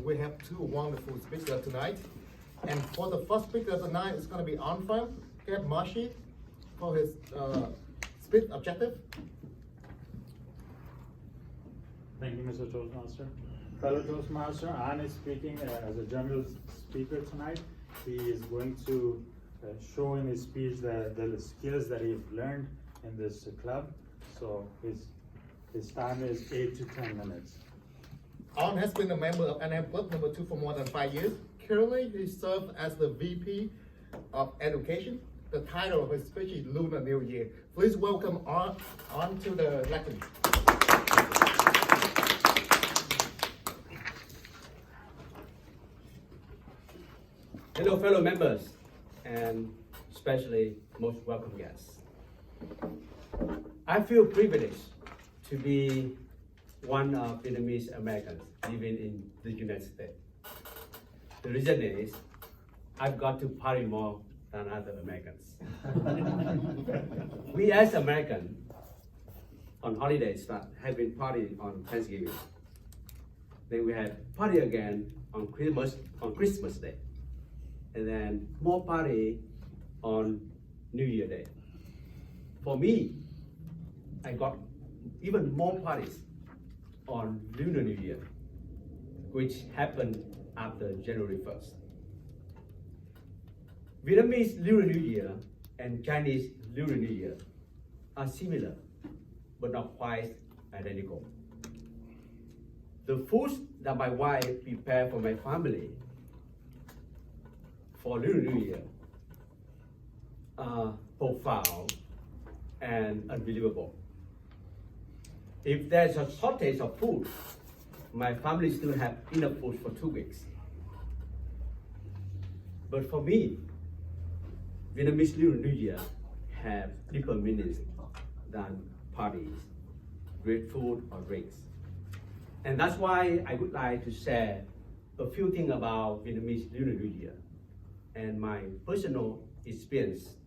We have two wonderful speakers tonight. And for the first speaker tonight, it's going to be Anfang Mashi for his speech objective. Thank you, Mr. Toastmaster. Fellow Toastmaster, An is speaking as a general speaker tonight. He is going to show in his speech the skills that he's learned in this club. So his time is 8 to 10 minutes. An has been a member of Anaheim Club number 2 for more than 5 years. Currently, he serves as the VP of Education. The title of his speech is Lunar New Year. Please welcome An to the lecture. Hello, fellow members, and especially most welcome guests. I feel privileged to be one of Vietnamese Americans living in the United States. The reason is I've got to party more than other Americans. We as Americans on holidays have been partying on Thanksgiving. Then we had party again on Christmas Day. And then more party on New Year Day. For me, I got even more parties on Lunar New Year, which happened after January 1st. Vietnamese Lunar New Year and Chinese Lunar New Year are similar, but not quite identical. The foods that my wife prepared for my family for Lunar New Year are profound and unbelievable. If there's a shortage of food, my family still have enough food for 2 weeks. But for me, Vietnamese Lunar New Year have deeper meanings than parties, great food, or drinks. And that's why I would like to share a few things about Vietnamese Lunar New Year and my personal experience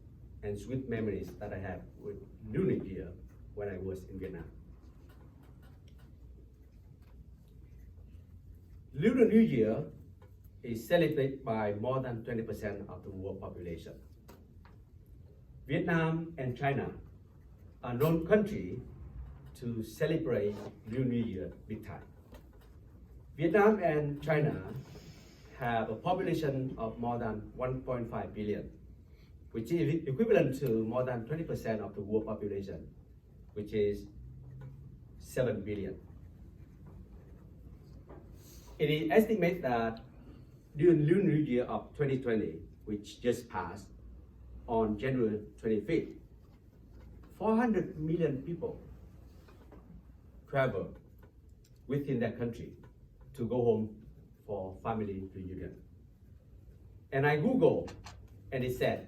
and sweet memories that I have with Lunar New Year when I was in Vietnam. Lunar New Year is celebrated by more than 20% of the world population. Vietnam and China are known countries to celebrate Lunar New Year big time. Vietnam and China have a population of more than 1.5 billion, which is equivalent to more than 20% of the world population, which is 7 billion. It is estimated that during Lunar New Year of 2020, which just passed on January 25th, 400 million people travel within their country to go home for family reunion. And I Googled, and it said,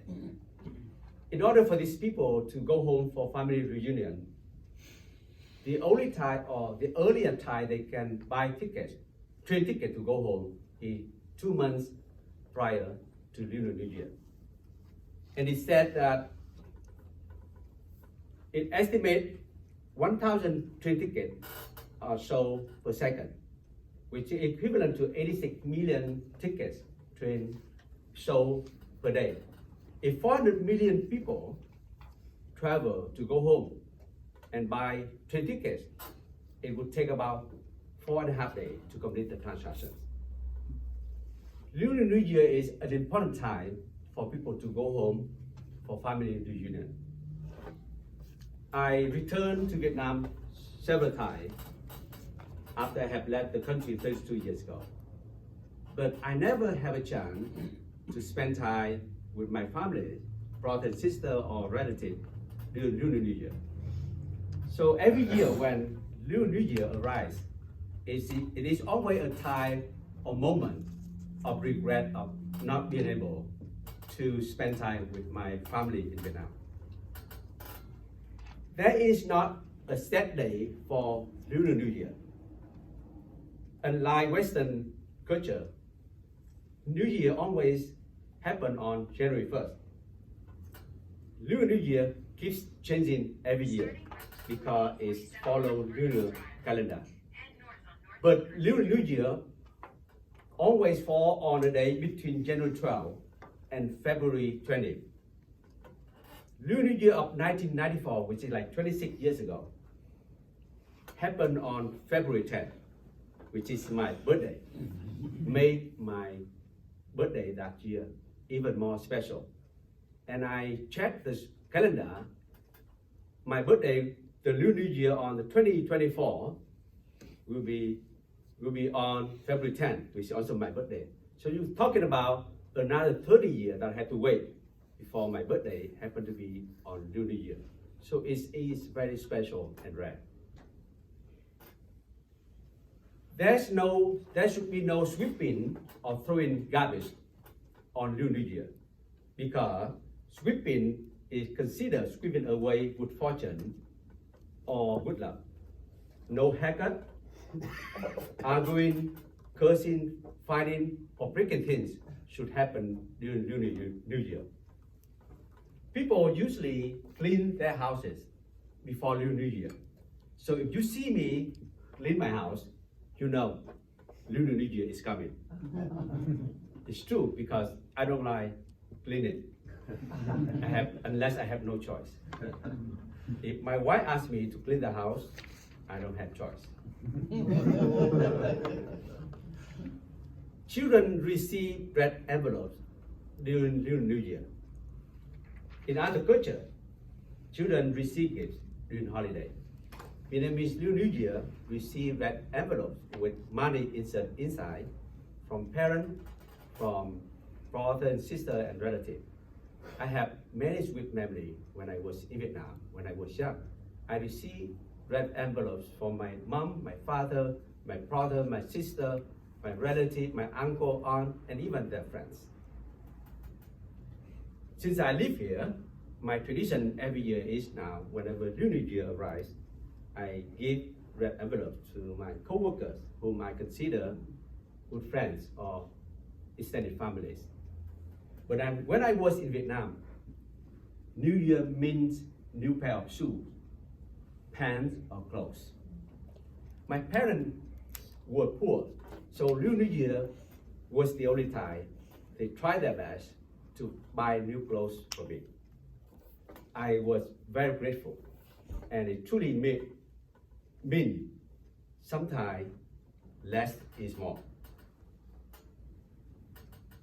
in order for these people to go home for family reunion, the only time or the earlier time they can buy train ticket to go home is 2 months prior to Lunar New Year. And it said that it estimates 1,000 train tickets are sold per second, which is equivalent to 86 million tickets train sold per day. If 400 million people travel to go home and buy train tickets, it would take about 4.5 days to complete the transaction. Lunar New Year is an important time for people to go home for family reunion. I returned to Vietnam several times after I have left the country 32 years ago. But I never have a chance to spend time with my family, brother, sister, or relative during Lunar New Year. So every year when Lunar New Year arrives, it is always a time or moment of regret of not being able to spend time with my family in Vietnam. There is not a set day for Lunar New Year. Unlike Western culture, New Year always happens on January 1st. Lunar New Year keeps changing every year because it follows lunar calendar. But Lunar New Year always fall on the day between January 12 and February 20. Lunar New Year of 1994, which is like 26 years ago, happened on February 10, which is my birthday. Made my birthday that year even more special. And I checked the calendar. My birthday, the Lunar New Year on the 2024, will be on February 10, which is also my birthday. So you're talking about another 30 years that I had to wait before my birthday happened to be on Lunar New Year. So it is very special and rare. There should be no sweeping or throwing garbage on Lunar New Year, because sweeping is considered sweeping away good fortune or good luck. No haircut, arguing, cursing, fighting, or breaking things should happen during Lunar New Year. People usually clean their houses before Lunar New Year. So if you see me clean my house, you know Lunar New Year is coming. It's true, because I don't like cleaning. Unless I have no choice. If my wife asks me to clean the house, I don't have choice. Children receive red envelopes during Lunar New Year. In other cultures, children receive gifts during holiday. Vietnamese Lunar New Year receive red envelopes with money inside from parents, from brother and sister and relative. I have many sweet memories when I was in Vietnam, when I was young. I received red envelopes from my mom, my father, my brother, my sister, my relative, my uncle, aunt, and even their friends. Since I live here, my tradition every year is now, whenever Lunar New Year arrives, I give red envelopes to my co-workers, whom I consider good friends or extended families. But when I was in Vietnam, New Year means new pair of shoes, pants, or clothes. My parents were poor, so Lunar New Year was the only time they tried their best to buy new clothes for me. I was very grateful, and it truly means sometimes less is more.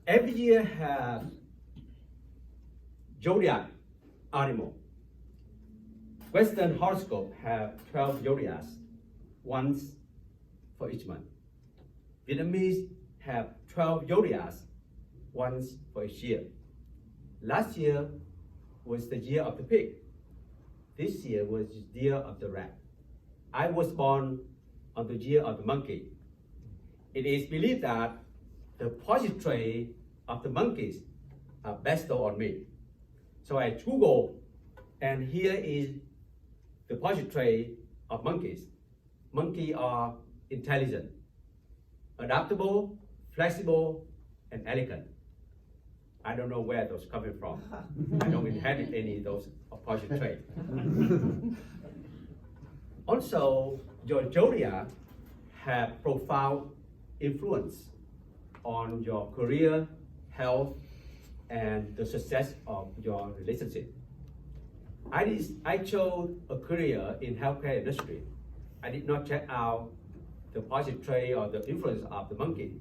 Every year has zodiac animal. Western horoscope have 12 zodiacs, once for each month. Vietnamese have 12 zodiacs, once for each year. Last year was the year of the pig. This year was the year of the rat. I was born on the year of the monkey. It is believed that the positive trait of the monkeys are bestowed on me. So I Google, and here is the positive trait of monkeys. Monkeys are intelligent, adaptable, flexible, and elegant. I don't know where those coming from. I don't inherit any of those positive traits. Also, your zodiac have profound influence on your career, health, and the success of your relationship. I chose a career in healthcare industry. I did not check out the positive trait or the influence of the monkey,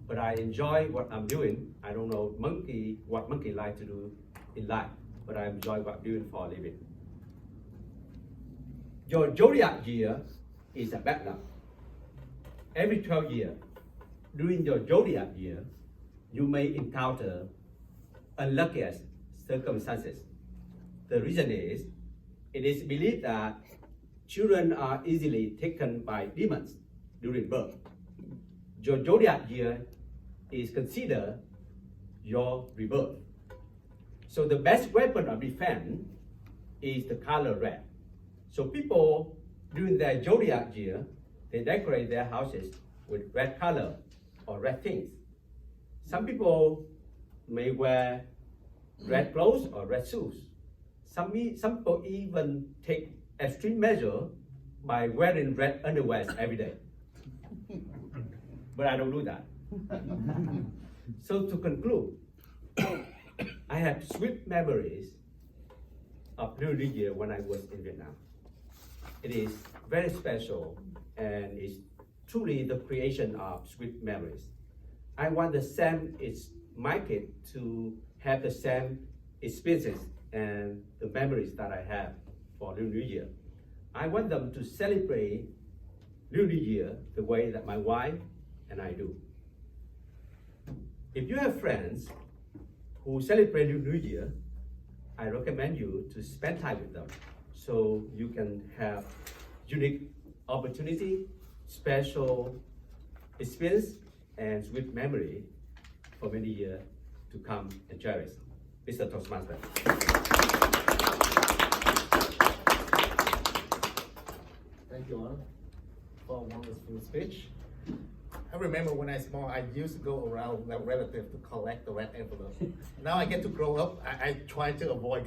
but I enjoy what I'm doing. I don't know what monkey like to do in life, but I enjoy what I'm doing for a living. Your zodiac year is a bad luck. Every 12 years, during your zodiac year, you may encounter unluckiest circumstances. The reason is, it is believed that children are easily taken by demons during birth. Your zodiac year is considered your rebirth. So the best weapon of defense is the color red. So people during their zodiac year, they decorate their houses with red color or red things. Some people may wear red clothes or red shoes. Some people even take extreme measure by wearing red underwear every day. But I don't do that. So to conclude, I have sweet memories of Lunar New Year when I was in Vietnam. It is very special and is truly the creation of sweet memories. I want the same my kid to have the same experiences and the memories that I have for Lunar New Year. I want them to celebrate Lunar New Year the way that my wife and I do. If you have friends who celebrate Lunar New Year, I recommend you to spend time with them so you can have unique opportunity, special experience, and sweet memory for many years to come and cherish. Mr. Toastmaster. Thank you, Arnold, for a wonderful speech. I remember when I was small, I used to go around the relative to collect the red envelope. Now I get to grow up, I try to avoid